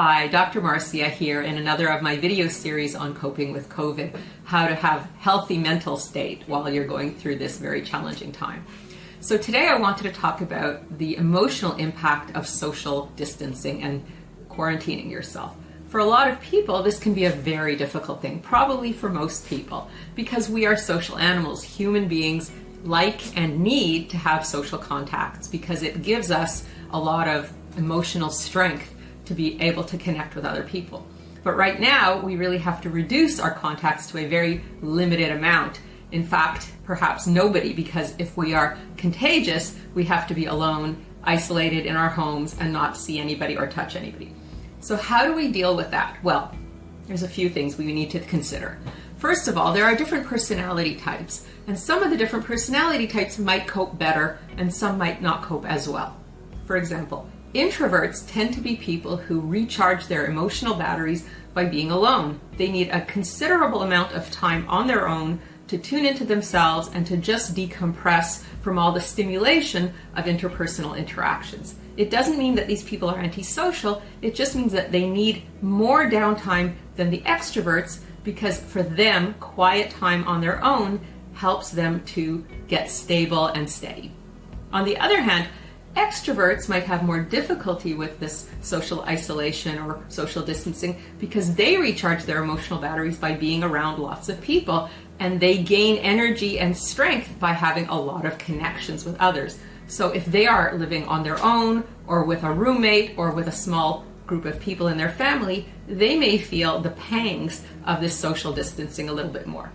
Hi, Dr. Marcia here in another of my video series on coping with COVID, how to have healthy mental state while you're going through this very challenging time. So today I wanted to talk about the emotional impact of social distancing and quarantining yourself. For a lot of people, this can be a very difficult thing, probably for most people, because we are social animals. Human beings like and need to have social contacts because it gives us a lot of emotional strength to be able to connect with other people. But right now, we really have to reduce our contacts to a very limited amount. In fact, perhaps nobody, because if we are contagious, we have to be alone, isolated in our homes, and not see anybody or touch anybody. So how do we deal with that? Well, there's a few things we need to consider. First of all, there are different personality types, and some of the different personality types might cope better, and some might not cope as well. For example, introverts tend to be people who recharge their emotional batteries by being alone. They need a considerable amount of time on their own to tune into themselves and to just decompress from all the stimulation of interpersonal interactions. It doesn't mean that these people are antisocial, it just means that they need more downtime than the extroverts because for them, quiet time on their own helps them to get stable and steady. On the other hand, extroverts might have more difficulty with this social isolation or social distancing because they recharge their emotional batteries by being around lots of people, and they gain energy and strength by having a lot of connections with others. So if they are living on their own or with a roommate or with a small group of people in their family, they may feel the pangs of this social distancing a little bit more.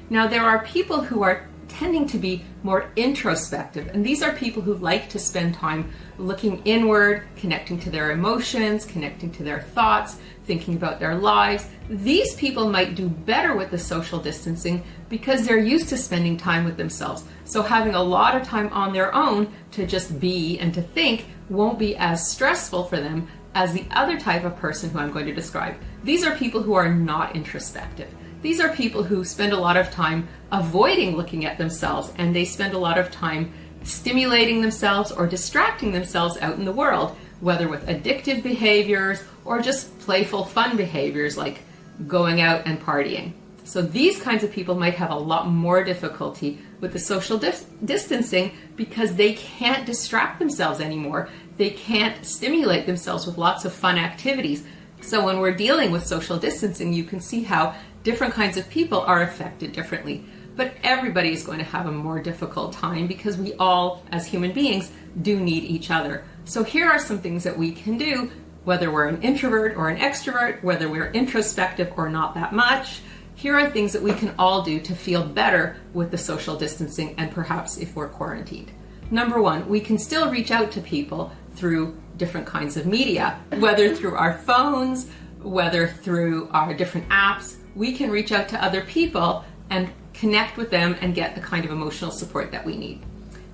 Now, there are people who are tending to be more introspective, and these are people who like to spend time looking inward, connecting to their emotions, connecting to their thoughts, thinking about their lives. These people might do better with the social distancing because they're used to spending time with themselves. So having a lot of time on their own to just be and to think won't be as stressful for them as the other type of person who I'm going to describe. These are people who are not introspective. These are people who spend a lot of time avoiding looking at themselves, and they spend a lot of time stimulating themselves or distracting themselves out in the world, whether with addictive behaviors or just playful, fun behaviors like going out and partying. So these kinds of people might have a lot more difficulty with the social distancing because they can't distract themselves anymore. They can't stimulate themselves with lots of fun activities. So when we're dealing with social distancing, you can see how different kinds of people are affected differently. But everybody is going to have a more difficult time because we all, as human beings, do need each other. So here are some things that we can do, whether we're an introvert or an extrovert, whether we're introspective or not that much. Here are things that we can all do to feel better with the social distancing and perhaps if we're quarantined. Number one, we can still reach out to people through different kinds of media, whether through our phones, whether through our different apps. We can reach out to other people and connect with them and get the kind of emotional support that we need.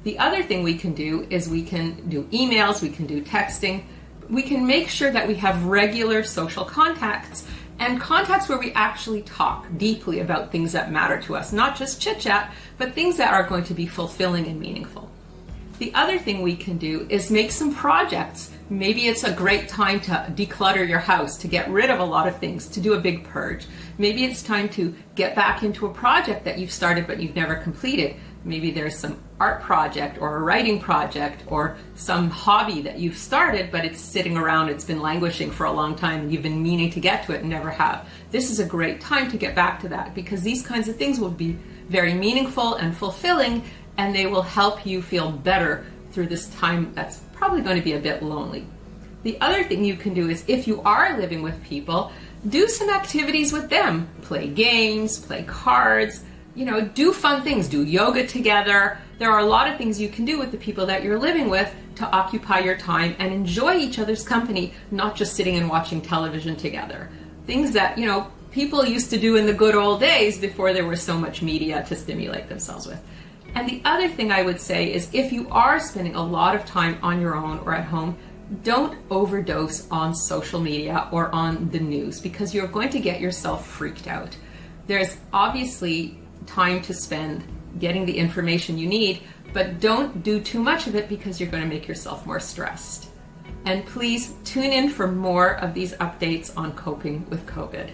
The other thing we can do is we can do emails, we can do texting. We can make sure that we have regular social contacts and contacts where we actually talk deeply about things that matter to us, not just chit-chat, but things that are going to be fulfilling and meaningful. The other thing we can do is make some projects. Maybe it's a great time to declutter your house, to get rid of a lot of things, to do a big purge. Maybe it's time to get back into a project that you've started but you've never completed. Maybe there's some art project or a writing project or some hobby that you've started but it's sitting around, it's been languishing for a long time and you've been meaning to get to it and never have. This is a great time to get back to that because these kinds of things will be very meaningful and fulfilling, and they will help you feel better through this time that's probably going to be a bit lonely. The other thing you can do is if you are living with people, do some activities with them. Play games, play cards, do fun things, do yoga together. There are a lot of things you can do with the people that you're living with to occupy your time and enjoy each other's company, not just sitting and watching television together. Things that, people used to do in the good old days before there was so much media to stimulate themselves with. And the other thing I would say is if you are spending a lot of time on your own or at home, don't overdose on social media or on the news because you're going to get yourself freaked out. There's obviously time to spend getting the information you need, but don't do too much of it because you're going to make yourself more stressed. And please tune in for more of these updates on coping with COVID.